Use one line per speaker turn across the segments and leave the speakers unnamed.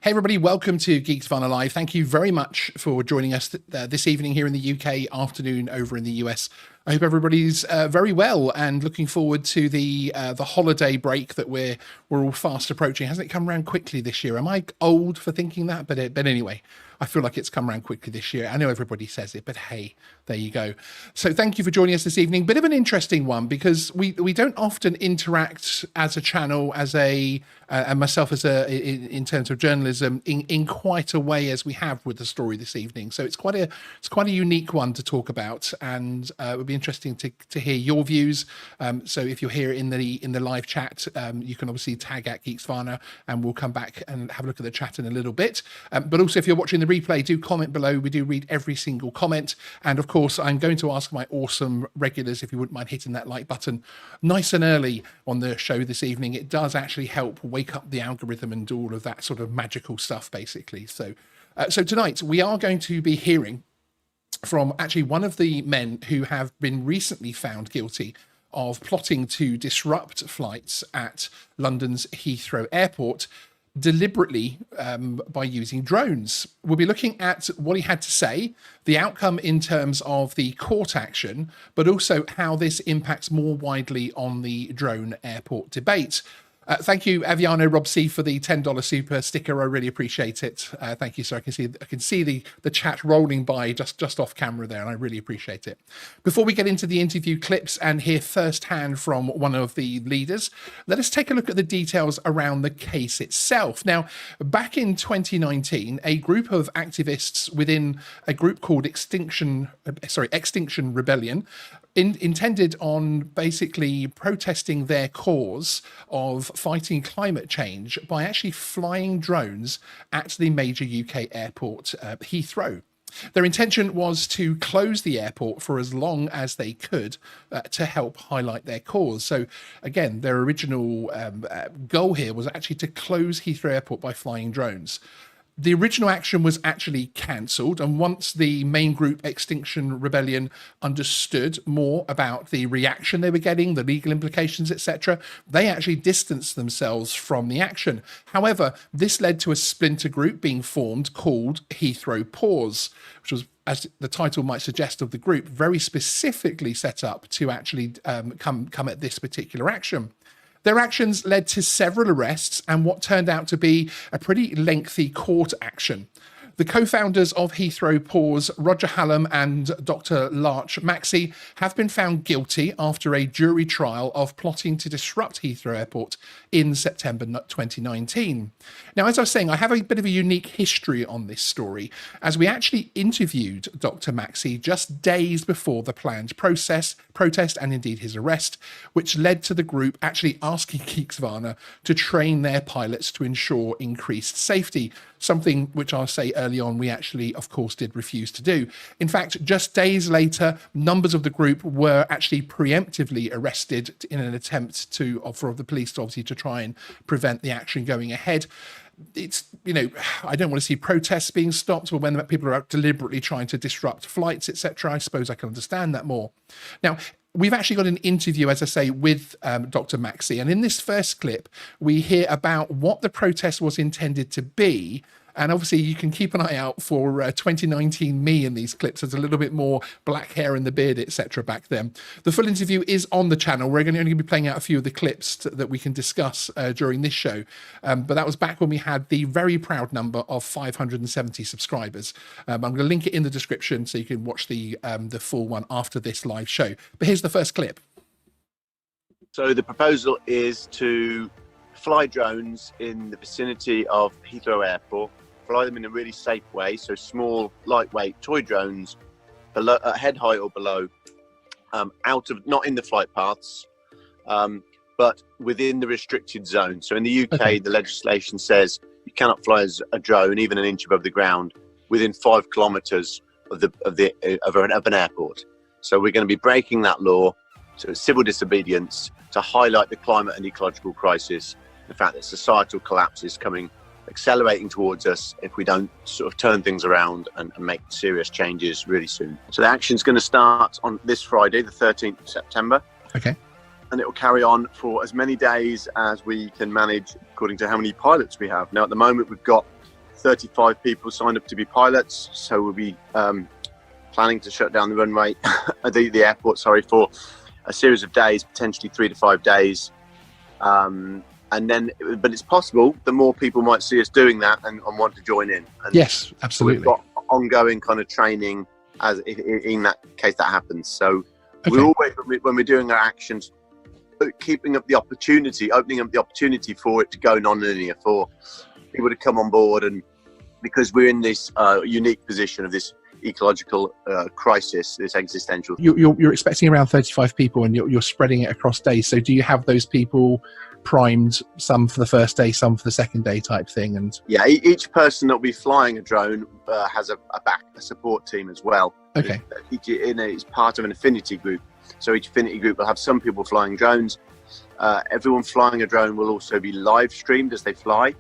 Hey everybody, welcome to Geeksvana Live. Thank you very much for joining us this evening here in the UK, afternoon over in the US. I hope everybody's very well and looking forward to the holiday break that we're all fast approaching. Hasn't it come around quickly this year? Am I old for thinking that? But anyway, I feel like it's come around quickly this year. I know everybody says it, but hey, there you go. So thank you for joining us this evening. Bit of an interesting one because we don't often interact as a channel, as a and myself as in terms of journalism in quite a way as we have with the story this evening. So it's quite a unique one to talk about, and it would be interesting to hear your views. So if you're here in the live chat, you can obviously tag at Geeksvana, and we'll come back and have a look at the chat in a little bit. But also, if you're watching the replay, do comment below. We do read every single comment, and of course, I'm going to ask my awesome regulars if you wouldn't mind hitting that like button nice and early on the show this evening. It does actually help wake up the algorithm and do all of that sort of magical stuff, basically. So tonight we are going to be hearing from actually one of the men who have been recently found guilty of plotting to disrupt flights at London's Heathrow Airport deliberately by using drones. We'll be looking at what he had to say, the outcome in terms of the court action, but also how this impacts more widely on the drone airport debate. Thank you, Aviano Rob C, for the $10 super sticker. I really appreciate it. Thank you, sir. I can see the chat rolling by just off camera there, and I really appreciate it. Before we get into the interview clips and hear firsthand from one of the leaders, let us take a look at the details around the case itself. Now, back in 2019, a group of activists within a group called Extinction Rebellion intended on basically protesting their cause of fighting climate change by actually flying drones at the major UK airport, Heathrow. Their intention was to close the airport for as long as they could to help highlight their cause. So again, their original goal here was actually to close Heathrow Airport by flying drones. The original action was actually cancelled, and once the main group Extinction Rebellion understood more about the reaction they were getting, the legal implications, etc., they actually distanced themselves from the action. However, this led to a splinter group being formed called Heathrow Pause, which was, as the title might suggest of the group, very specifically set up to actually come at this particular action. Their actions led to several arrests and what turned out to be a pretty lengthy court action. The co-founders of Heathrow Pause, Roger Hallam and Dr. Larch Maxey, have been found guilty after a jury trial of plotting to disrupt Heathrow Airport in September 2019. Now, as I was saying, I have a bit of a unique history on this story, as we actually interviewed Dr. Maxey just days before the planned protest and indeed his arrest, which led to the group actually asking Geeksvana to train their pilots to ensure increased safety, something which I'll say early on we actually, of course, did refuse to do. In fact, just days later, numbers of the group were actually preemptively arrested in an attempt for the police to obviously to try and prevent the action going ahead. It's, I don't want to see protests being stopped, but when people are out deliberately trying to disrupt flights, etc., I suppose I can understand that more. Now, we've actually got an interview, as I say, with Dr. Maxey, and in this first clip, we hear about what the protest was intended to be. And obviously, you can keep an eye out for 2019 me in these clips. There's a little bit more black hair in the beard, etc. back then. The full interview is on the channel. We're only going to be playing out a few of the clips that we can discuss during this show. But that was back when we had the very proud number of 570 subscribers. I'm going to link it in the description so you can watch the full one after this live show. But here's the first clip.
So the proposal is to fly drones in the vicinity of Heathrow Airport, fly them in a really safe way, so small, lightweight toy drones below, head height or below, not in the flight paths, but within the restricted zone. So in the UK, okay, the legislation says you cannot fly as a drone even an inch above the ground within 5 kilometres of an airport. So we're going to be breaking that law. So it's civil disobedience to highlight the climate and ecological crisis, the fact that societal collapse is accelerating towards us if we don't sort of turn things around and make serious changes really soon. So the action's going to start on this Friday, the 13th of September.
Okay.
And it will carry on for as many days as we can manage according to how many pilots we have. Now, at the moment, we've got 35 people signed up to be pilots, so we'll be planning to shut down the runway, the airport, sorry, for a series of days, potentially 3 to 5 days. And then, but it's possible that more people might see us doing that and want to join in. And
yes, absolutely.
We've got ongoing kind of training as in that case that happens. So
Okay.
we're always, when we're doing our actions, opening up the opportunity for it to go non-linear, for people to come on board. And because we're in this unique position of this ecological crisis, this existential.
You're expecting around 35 people, and you're spreading it across days. So do you have those people primed, some for the first day, some for the second day type thing? And
yeah, each person that will be flying a drone has a support team as well.
Okay.
It's part of an affinity group. So each affinity group will have some people flying drones. Everyone flying a drone will also be live streamed as they fly.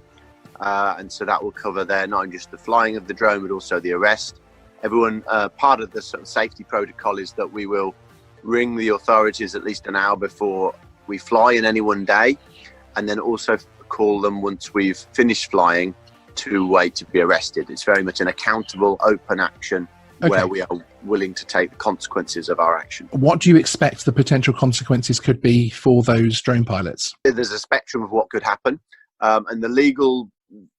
And so that will cover there not just the flying of the drone, but also the arrest. Everyone, part of the sort of safety protocol is that we will ring the authorities at least an hour before we fly in any one day, and then also call them once we've finished flying to wait to be arrested. It's very much an accountable, open action where we are willing to take the consequences of our action.
What do you expect the potential consequences could be for those drone pilots?
There's a spectrum of what could happen, and the legal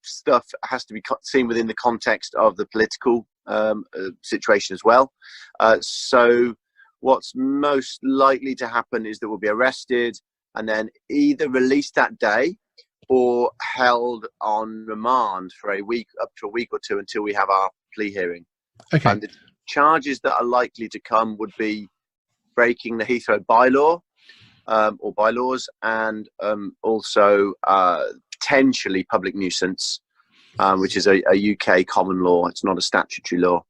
stuff has to be seen within the context of the political situation as well. So what's most likely to happen is that we'll be arrested and then either released that day or held on remand for up to a week or two until we have our plea hearing.
Okay.
And the charges that are likely to come would be breaking the Heathrow bylaw or bylaws, and also potentially public nuisance, which is a UK common law. It's not a statutory law.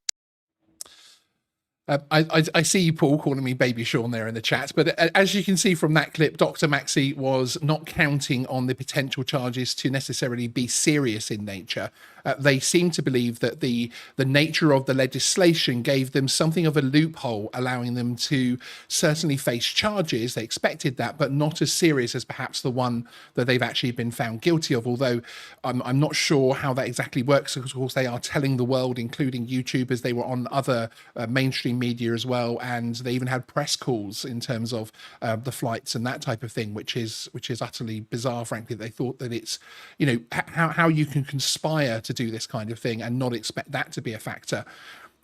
I see you, Paul, calling me Baby Sean there in the chat, but as you can see from that clip, Dr. Maxey was not counting on the potential charges to necessarily be serious in nature. They seem to believe that the nature of the legislation gave them something of a loophole, allowing them to certainly face charges. They expected that, but not as serious as perhaps the one that they've actually been found guilty of, although I'm not sure how that exactly works. Of course, they are telling the world, including YouTube, as they were on other mainstream media as well, and they even had press calls in terms of the flights and that type of thing, which is utterly bizarre, frankly. They thought that it's, you know, how you can conspire to do this kind of thing and not expect that to be a factor.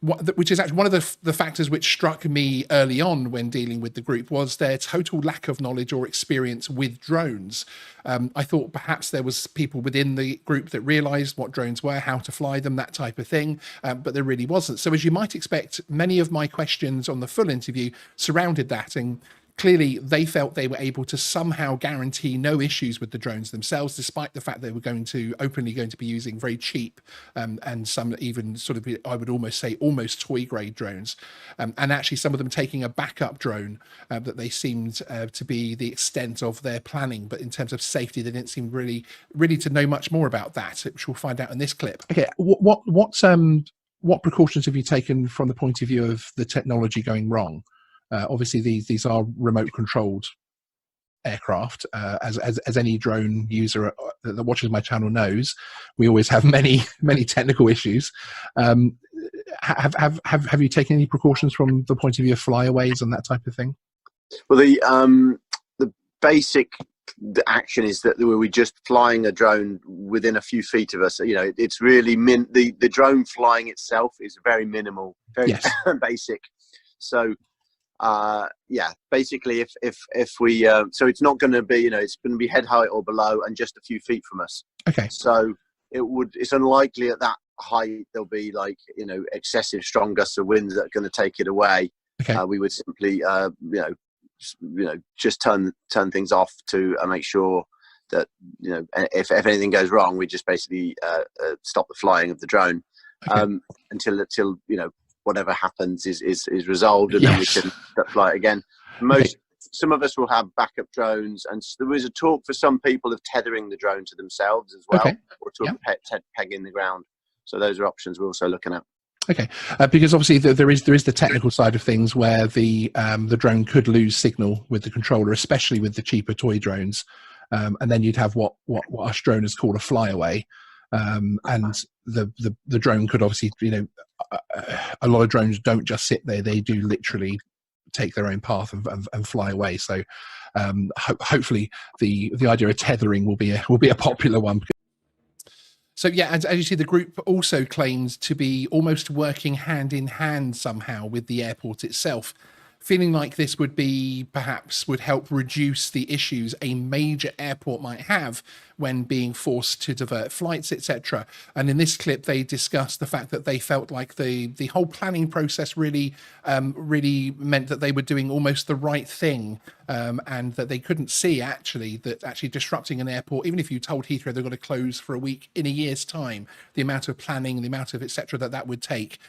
Which is actually one of the factors which struck me early on when dealing with the group, was their total lack of knowledge or experience with drones. I thought perhaps there was people within the group that realized what drones were, how to fly them, that type of thing, but there really wasn't. So as you might expect, many of my questions on the full interview surrounded that, and clearly they felt they were able to somehow guarantee no issues with the drones themselves, despite the fact they were openly going to be using very cheap and some even sort of, I would almost say, almost toy grade drones, and actually some of them taking a backup drone that they seemed to be the extent of their planning. But in terms of safety, they didn't seem really to know much more about that, which we'll find out in this clip. Okay, what precautions have you taken from the point of view of the technology going wrong? Obviously, these are remote controlled aircraft. As any drone user that watches my channel knows, we always have many technical issues. Have you taken any precautions from the point of view of flyaways and that type of thing?
Well, the basic action is that we're just flying a drone within a few feet of us. You know, it's really the drone flying itself is very minimal, very basic. So yeah, basically if we so it's not going to be, you know, it's going to be head height or below and just a few feet from us. Okay. So it's unlikely at that height there'll be, like, you know, excessive strong gusts of wind that are going to take it away. Okay. We would simply just turn things off to make sure that, you know, if anything goes wrong, we just basically stop the flying of the drone. Okay. until you know, whatever happens is resolved, and then we can fly it again. Some of us will have backup drones, and there was a talk for some people of tethering the drone to themselves as well, or to a peg in the ground. So those are options we're also looking at. Okay,
because obviously there is the technical side of things where the drone could lose signal with the controller, especially with the cheaper toy drones, and then you'd have what us droners call a flyaway. and the drone could obviously, a lot of drones don't just sit there; they do literally take their own path and fly away. So hopefully the idea of tethering will be a popular one. So yeah, as you see, the group also claims to be almost working hand in hand somehow with the airport itself, feeling like this would help reduce the issues a major airport might have when being forced to divert flights, etc. And in this clip, they discussed the fact that they felt like the whole planning process really meant that they were doing almost the right thing, and that they couldn't see that actually disrupting an airport, even if you told Heathrow they're going to close for a week in a year's time, the amount of planning, the amount of etc. that would take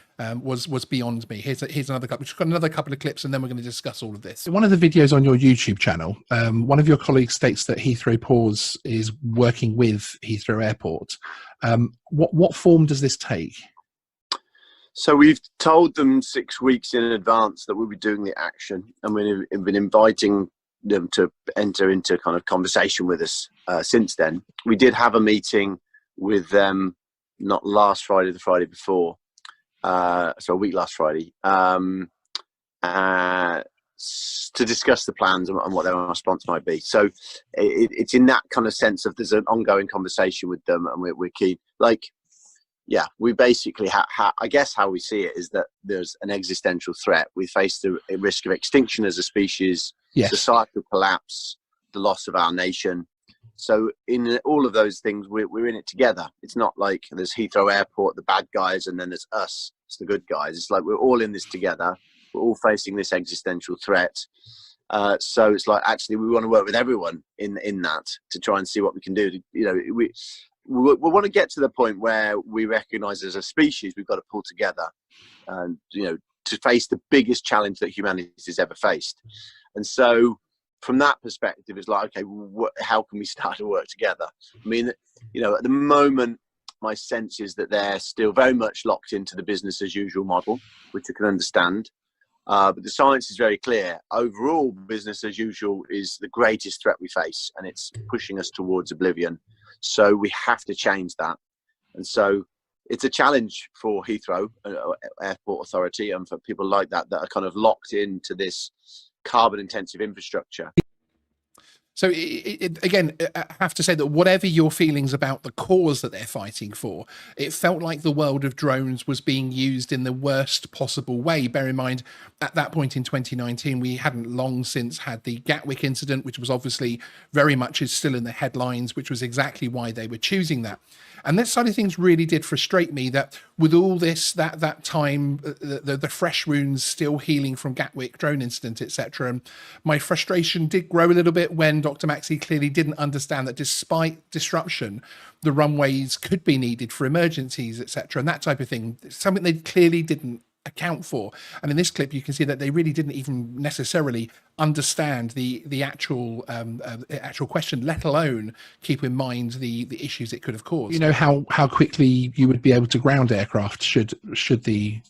was beyond me. Here's another couple. We've got another couple of clips, and then we're going to discuss all of this. One of the videos on your YouTube channel, one of your colleagues states that Heathrow Paws is working with Heathrow Airport. What form does this take?
So we've told them 6 weeks in advance that we'll be doing the action, and we've been inviting them to enter into kind of conversation with us since then. We did have a meeting with them, not last Friday, the Friday before, so a week last Friday, to discuss the plans and what their response might be. So it's in that kind of sense of there's an ongoing conversation with them, and we're keen. We basically, I guess how we see it is that there's an existential threat. We face the risk of extinction as a species,
yes,
societal collapse, the loss of our nation. So in all of those things, we're in it together. It's not like there's Heathrow Airport, the bad guys, and then there's us, it's the good guys. It's like we're all in this together. We're all facing this existential threat. So it's like, actually, we want to work with everyone in that to try and see what we can do. We want to get to the point where we recognize as a species we've got to pull together and to face the biggest challenge that humanity has ever faced. And so from that perspective, it's like, okay, how can we start to work together? I mean, at the moment, my sense is that they're still very much locked into the business as usual model, which I can understand. But the science is very clear. Overall, business as usual is the greatest threat we face, and it's pushing us towards oblivion. So we have to change that. And so it's a challenge for Heathrow Airport Authority and for people like that are kind of locked into this carbon intensive infrastructure.
So again, I have to say that whatever your feelings about the cause that they're fighting for, it felt like the world of drones was being used in the worst possible way. Bear in mind, at that point in 2019, we hadn't long since had the Gatwick incident, which was obviously very much is still in the headlines, which was exactly why they were choosing that. And that side of things really did frustrate me, that with all this, that time, the fresh wounds still healing from Gatwick drone incident, etc. And my frustration did grow a little bit when Dr. Maxey clearly didn't understand that despite disruption, the runways could be needed for emergencies, etc. And that type of thing, something they clearly didn't account for. And in this clip, you can see that they really didn't even necessarily understand the actual question, let alone keep in mind the issues it could have caused. How quickly you would be able to ground aircraft should the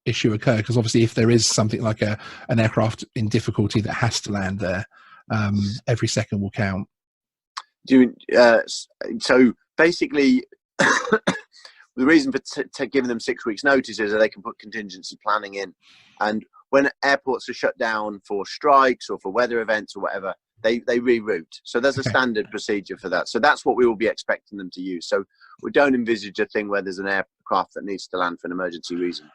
issue occur, because obviously if there is something like an aircraft in difficulty that has to land there, every second will count.
So basically the reason for giving them 6 weeks notice is that they can put contingency planning in, and when airports are shut down for strikes or for weather events or whatever, they reroute. So there's a standard procedure for that. So that's what we will be expecting them to use. So we don't envisage a thing where there's an aircraft that needs to land for an emergency reason.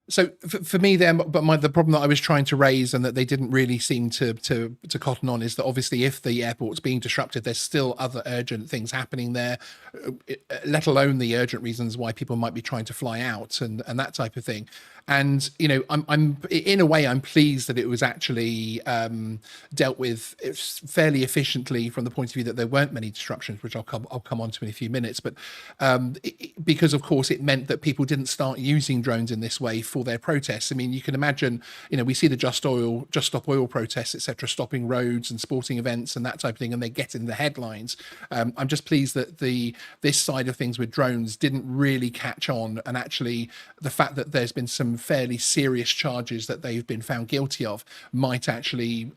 So for me then, but the problem that I was trying to raise and that they didn't really seem to cotton on is that obviously if the airport's being disrupted, there's still other urgent things happening there, let alone the urgent reasons why people might be trying to fly out and that type of thing. And I'm in a way I'm pleased that it was actually dealt with fairly efficiently from the point of view that there weren't many disruptions, which I'll come on to in a few minutes. But because of course it meant that people didn't start using drones in this way for their protests. I mean, you can imagine, we see the Just Stop Oil protests, etc., stopping roads and sporting events and that type of thing, and they get in the headlines. I'm just pleased that this side of things with drones didn't really catch on, and actually the fact that there's been some fairly serious charges that they've been found guilty of might actually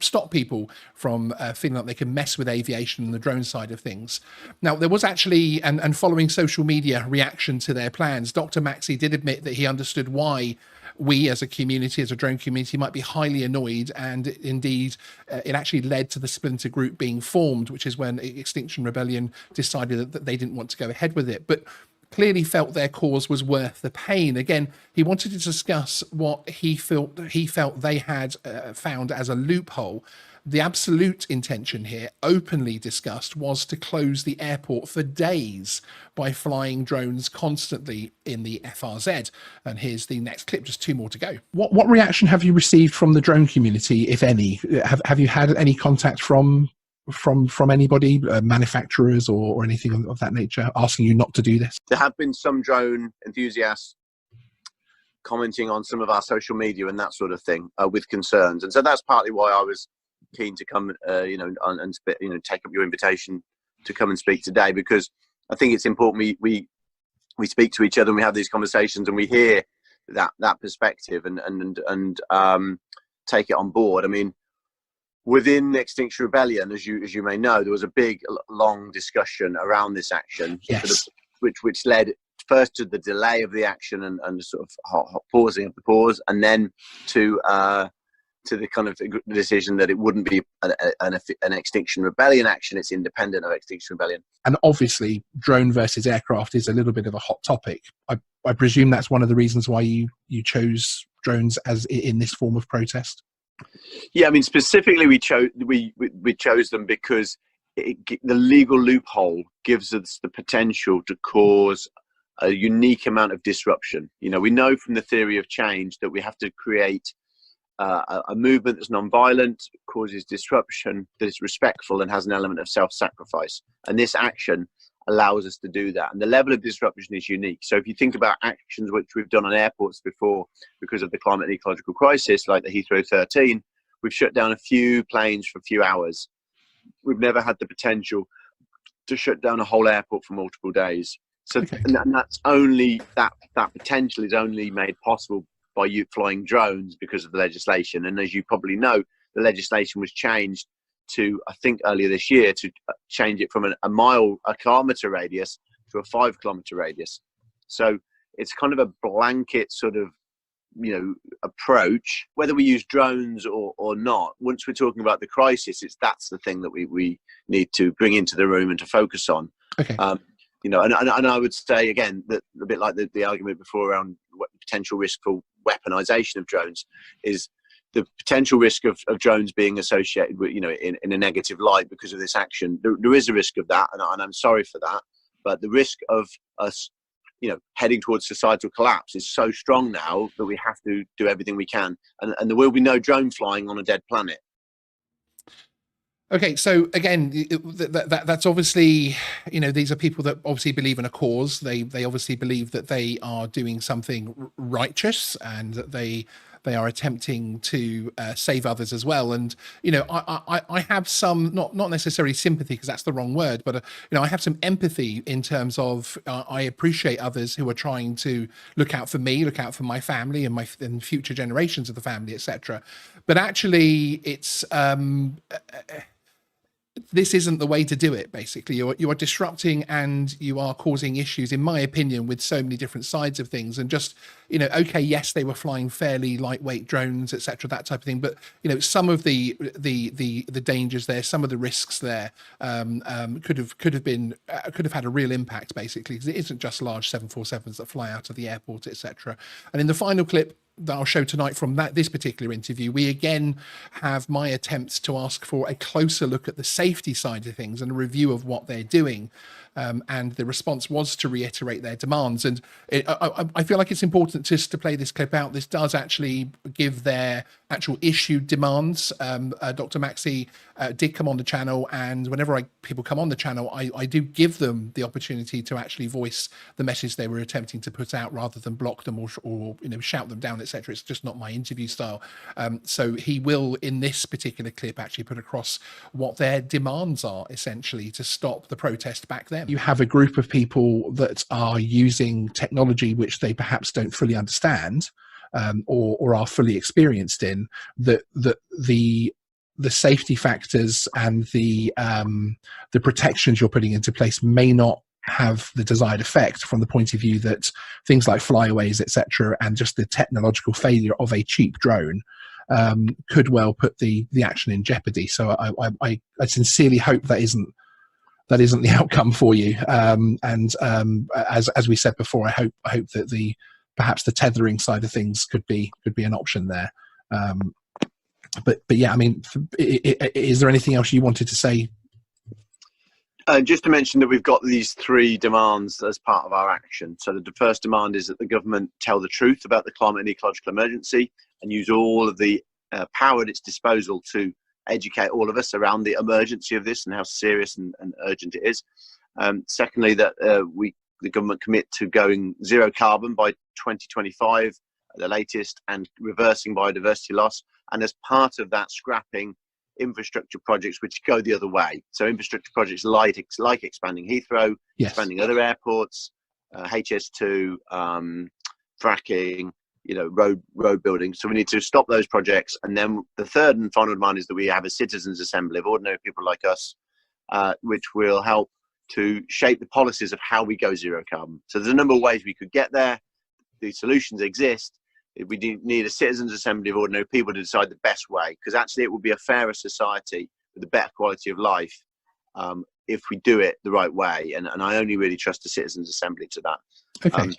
stop people from feeling like they can mess with aviation and the drone side of things. Now, there was actually, and following social media reaction to their plans, Dr. Maxey did admit that he understood why we as a community, as a drone community, might be highly annoyed, and indeed it actually led to the splinter group being formed, which is when Extinction Rebellion decided that they didn't want to go ahead with it, but clearly felt their cause was worth the pain. Again, he wanted to discuss what he felt they had found as a loophole. The absolute intention here, openly discussed, was to close the airport for days by flying drones constantly in the FRZ. And here's the next clip, just 2 more to go. What reaction have you received from the drone community, if any? Have you had any contact from anybody, manufacturers or anything of that nature, asking you not to do this?
There have been some drone enthusiasts commenting on some of our social media and that sort of thing with concerns, and so that's partly why I was keen to come, and take up your invitation to come and speak today, because I think it's important we speak to each other and we have these conversations and we hear that perspective and take it on board. I mean, within Extinction Rebellion, as you may know, there was a big, long discussion around this action,
yes,
which led first to the delay of the action and sort of pausing of the pause, and then to the kind of decision that it wouldn't be an Extinction Rebellion action. It's independent of Extinction Rebellion.
And obviously, drone versus aircraft is a little bit of a hot topic. I presume that's one of the reasons why you chose drones as in this form of protest.
Yeah, I mean, specifically we chose them because the legal loophole gives us the potential to cause a unique amount of disruption. We know from the theory of change that we have to create a movement that's non-violent, causes disruption, that is respectful and has an element of self-sacrifice. And this action allows us to do that. And the level of disruption is unique. So if you think about actions which we've done on airports before because of the climate and ecological crisis, like the Heathrow 13, we've shut down a few planes for a few hours. We've never had the potential to shut down a whole airport for multiple days. So, okay. And that's only, that potential is only made possible by you flying drones because of the legislation. And as you probably know, the legislation was changed to, I think earlier this year, to change it from a kilometre radius to a 5 kilometre radius. So it's kind of a blanket sort of, approach, whether we use drones or not. Once we're talking about the crisis, that's the thing that we need to bring into the room and to focus on.
Okay.
And I would say again that a bit like the argument before around what potential risk for weaponization of drones is the potential risk of drones being associated with, in a negative light because of this action. There is a risk of that, and I'm sorry for that. But the risk of us, heading towards societal collapse is so strong now that we have to do everything we can. And there will be no drone flying on a dead planet.
Okay, so again, that's obviously, these are people that obviously believe in a cause. They obviously believe that they are doing something righteous and that they are attempting to save others as well. And I have some not necessarily sympathy, because that's the wrong word, but I have some empathy in terms of I appreciate others who are trying to look out for me, look out for my family and future generations of the family, etc. But actually, it's this isn't the way to do it. Basically, you are disrupting and you are causing issues, in my opinion, with so many different sides of things. And just, okay, yes, they were flying fairly lightweight drones, etc., that type of thing. But some of the dangers there, some of the risks there, could have had a real impact, basically, because it isn't just large 747s that fly out of the airport, etc. And in the final clip that I'll show tonight from this particular interview, we again have my attempts to ask for a closer look at the safety side of things and a review of what they're doing. and the response was to reiterate their demands. And I feel like it's important just to play this clip out. This does actually give their actual issued demands. Dr. Maxey did come on the channel, and whenever people come on the channel, I do give them the opportunity to actually voice the message they were attempting to put out, rather than block them or shout them down, etc. It's just not my interview style. So he will, in this particular clip, actually put across what their demands are, essentially, to stop the protest back then. You have a group of people that are using technology which they perhaps don't fully understand, or are fully experienced in, that the safety factors and the protections you're putting into place may not have the desired effect, from the point of view that things like flyaways, etc., and just the technological failure of a cheap drone could well put the action in jeopardy. So I sincerely hope that isn't the outcome for you. As we said before, I hope that perhaps the tethering side of things could be an option there. But yeah, I mean, is there anything else you wanted to say?
Just to mention that we've got these 3 demands as part of our action. So the first demand is that the government tell the truth about the climate and ecological emergency, and use all of the power at its disposal to educate all of us around the emergency of this and how serious and urgent it is. Secondly, that the government commit to going zero carbon by 2025 at the latest, and reversing biodiversity loss, and as part of that, scrapping infrastructure projects which go the other way. So infrastructure projects like expanding Heathrow,
yes,
expanding other airports, HS2, fracking, road building. So we need to stop those projects. And then the third and final demand is that we have a citizens' assembly of ordinary people like us, which will help to shape the policies of how we go zero carbon. So there's a number of ways we could get there. The solutions exist. We need a citizens' assembly of ordinary people to decide the best way, because actually it will be a fairer society with a better quality of life if we do it the right way. And I only really trust the citizens' assembly to that.
Okay.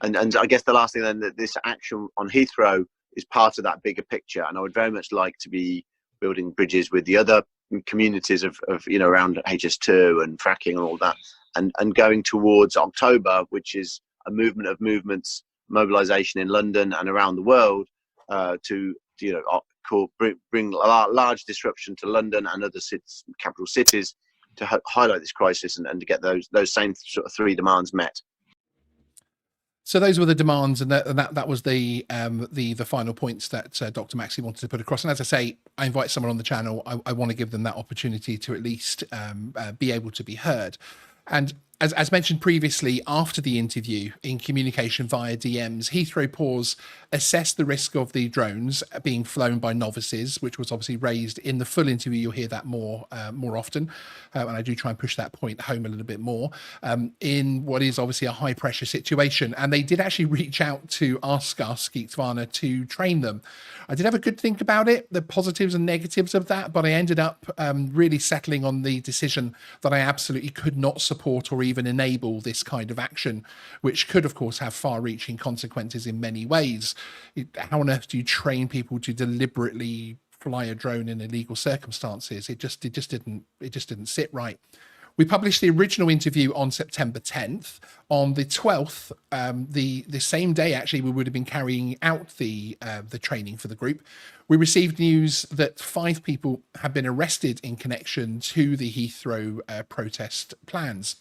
And I guess the last thing then, that this action on Heathrow is part of that bigger picture. And I would very much like to be building bridges with the other communities of around HS2 and fracking and all that, and going towards October, which is a movement of movements, mobilization in London and around the world to bring a large disruption to London and other capital cities to highlight this crisis and to get those same sort of 3 demands met.
So those were the demands, and that was the final points that Dr. Maxey wanted to put across. And as I say, I invite someone on the channel. I want to give them that opportunity to at least be able to be heard. And as mentioned previously, after the interview, in communication via DMs, Heathrow PAWS assessed the risk of the drones being flown by novices, which was obviously raised in the full interview. You'll hear that more often, and I do try and push that point home a little bit more in what is obviously a high pressure situation. And they did actually reach out to ask us, Geeksvana, to train them. I did have a good think about it, the positives and negatives of that, but I ended up really settling on the decision that I absolutely could not support or even enable this kind of action, which could, of course, have far-reaching consequences in many ways. How on earth do you train people to deliberately fly a drone in illegal circumstances? It just didn't sit right. We published the original interview on September 10th. On the 12th, the same day, actually, we would have been carrying out the training for the group. We received news that 5 people had been arrested in connection to the Heathrow protest plans.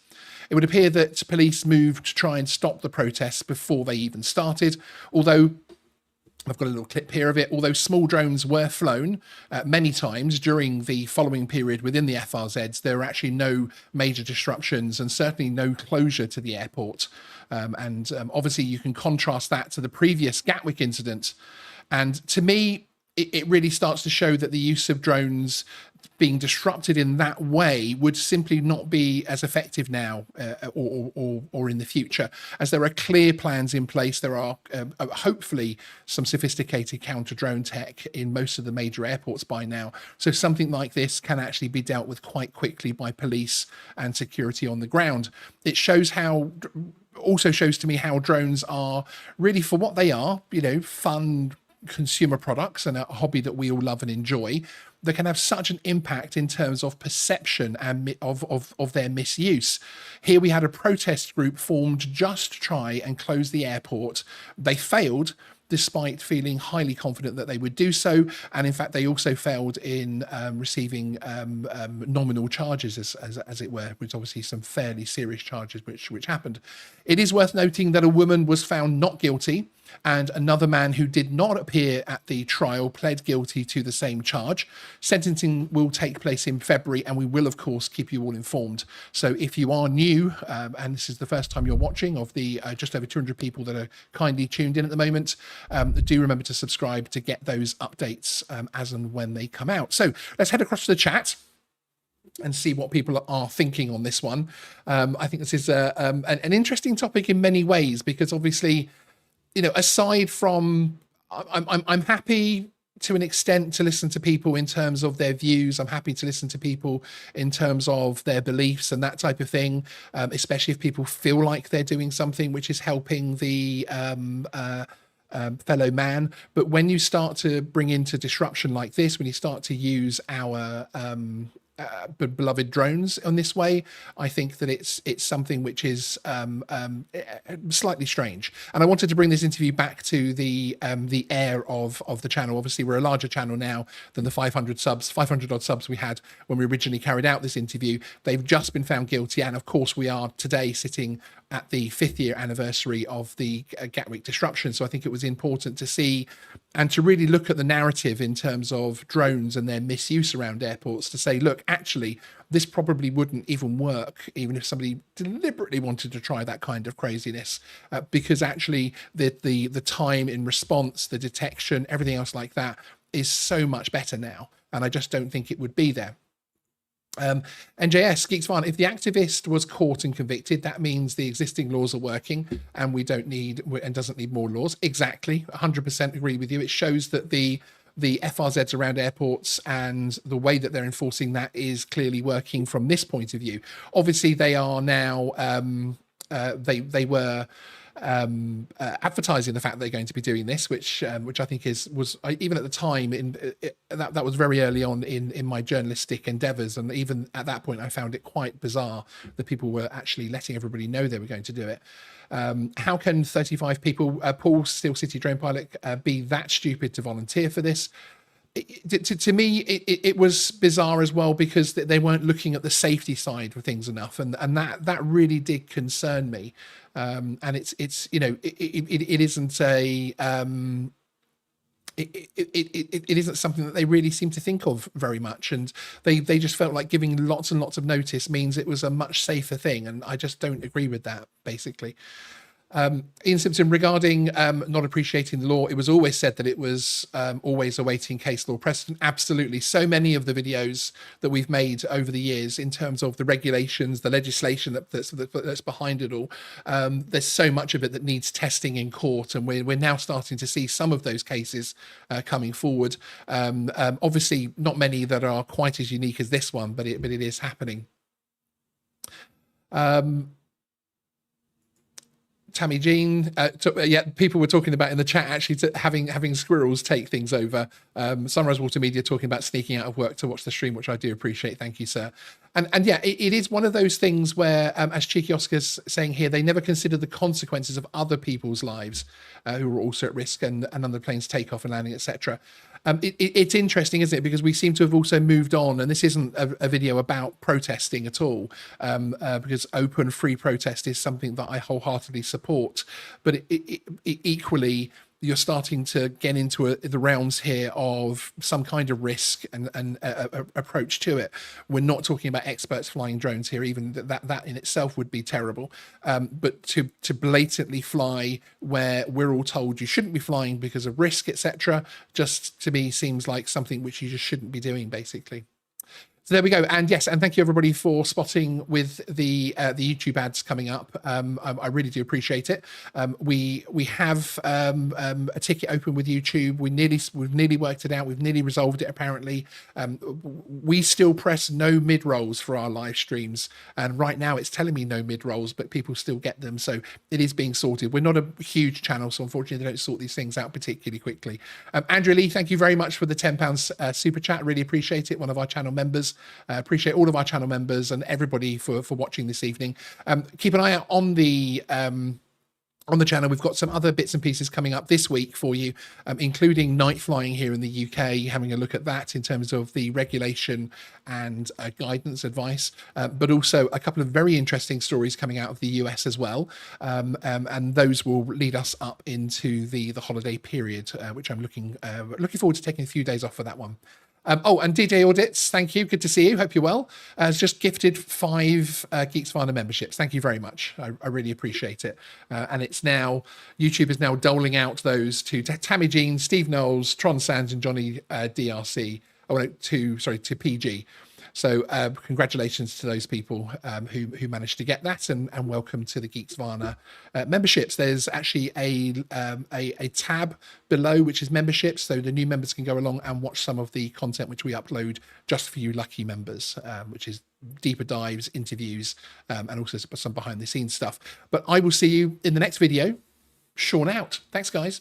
It would appear that police moved to try and stop the protests before they even started, although I've got a little clip here of it. Although small drones were flown many times during the following period within the FRZs, there were actually no major disruptions and certainly no closure to the airport. Obviously, you can contrast that to the previous Gatwick incident. And to me, it really starts to show that the use of drones being disrupted in that way would simply not be as effective now or in the future, as there are clear plans in place. There are hopefully some sophisticated counter-drone tech in most of the major airports by now. So something like this can actually be dealt with quite quickly by police and security on the ground. It also shows to me how drones are really, for what they are, fun consumer products and a hobby that we all love and enjoy. that can have such an impact in terms of perception and of their misuse. Here we had a protest group formed just to try and close the airport. They failed, despite feeling highly confident that they would do so. And in fact, they also failed in receiving nominal charges, as it were, which obviously some fairly serious charges which happened. It is worth noting that a woman was found not guilty, and another man who did not appear at the trial pled guilty to the same charge. Sentencing will take place in February, and we will, of course, keep you all informed. So if you are new, and this is the first time you're watching of the just over 200 people that are kindly tuned in at the moment, do remember to subscribe to get those updates as and when they come out. So let's head across to the chat and see what people are thinking on this one. I think this is an interesting topic in many ways, because obviously, you know, aside from, I'm happy to an extent to listen to people in terms of their views. I'm happy to listen to people in terms of their beliefs and that type of thing, especially if people feel like they're doing something which is helping the fellow man. But when you start to bring into disruption like this, when you start to use our beloved drones on this way, I think that it's something which is slightly strange. And I wanted to bring this interview back to the air of the channel. Obviously, we're a larger channel now than the 500 odd subs we had when we originally carried out this interview. They've just been found guilty, and of course we are today sitting at the 5th year anniversary of the Gatwick disruption. So I think it was important to see and to really look at the narrative in terms of drones and their misuse around airports, to say, look, actually, this probably wouldn't even work, even if somebody deliberately wanted to try that kind of craziness, because actually the time in response, the detection, everything else like that is so much better now. And I just don't think it would be there. NJS, Geeksvana, if the activist was caught and convicted, that means the existing laws are working and we don't need and doesn't need more laws. Exactly, 100% agree with you. It shows that the FRZs around airports and the way that they're enforcing that is clearly working from this point of view. Obviously, they are now, they were advertising the fact they're going to be doing this, which I think was even at the time that was very early on in my journalistic endeavors, and even at that point I found it quite bizarre that people were actually letting everybody know they were going to do it. How can 35 people, Paul, Steel City drone pilot, be that stupid to volunteer for this? To me, it was bizarre as well, because they weren't looking at the safety side of things enough, and that really did concern me. And it's you know, it isn't a it isn't something that they really seem to think of very much, and they just felt like giving lots and lots of notice means it was a much safer thing, and I just don't agree with that, basically. Ian Simpson, regarding not appreciating the law, it was always said that it was always awaiting case law precedent. Absolutely. So many of the videos that we've made over the years in terms of the regulations, the legislation that's behind it all, there's so much of it that needs testing in court, and we're now starting to see some of those cases coming forward. Obviously not many that are quite as unique as this one, but it is happening. Tammy Jean, yeah, people were talking about in the chat actually having squirrels take things over. Sunrise Water Media talking about sneaking out of work to watch the stream, which I do appreciate. Thank you, sir. And yeah, it is one of those things where, as Cheeky Oscar's saying here, they never consider the consequences of other people's lives who are also at risk, and on the plane's takeoff and landing, etc. It's interesting, isn't it? Because we seem to have also moved on, and this isn't a video about protesting at all, because open, free protest is something that I wholeheartedly support. But equally, you're starting to get into the realms here of some kind of risk and approach to it. We're not talking about experts flying drones here, even that in itself would be terrible. But to blatantly fly where we're all told you shouldn't be flying because of risk, etc., just to me seems like something which you just shouldn't be doing, basically. So there we go. And yes, and thank you everybody for spotting with the YouTube ads coming up. I really do appreciate it. We have a ticket open with YouTube. We've nearly worked it out. We've nearly resolved it. Apparently, we still press no mid rolls for our live streams, and right now it's telling me no mid rolls, but people still get them. So it is being sorted. We're not a huge channel, so unfortunately they don't sort these things out particularly quickly. Andrew Lee, thank you very much for the £10 super chat. Really appreciate it. One of our channel members. Appreciate all of our channel members and everybody for watching this evening. Keep an eye out on the channel. We've got some other bits and pieces coming up this week for you, including night flying here in the UK, having a look at that in terms of the regulation and guidance advice, but also a couple of very interesting stories coming out of the US as well. And those will lead us up into the holiday period, which I'm looking forward to taking a few days off for that one. Oh, and DJ Audits, thank you. Good to see you. Hope you're well. Has just gifted 5 Geeksvana memberships. Thank you very much. I really appreciate it. And it's now, YouTube is now doling out those to Tammy Jean, Steve Knowles, Tron Sands, and Johnny DRC. Oh, no, to PG. So congratulations to those people who managed to get that, and welcome to the Geeksvana memberships. There's actually a tab below which is memberships, so the new members can go along and watch some of the content which we upload just for you lucky members, which is deeper dives, interviews, and also some behind the scenes stuff. But I will see you in the next video. Sean out. Thanks, guys.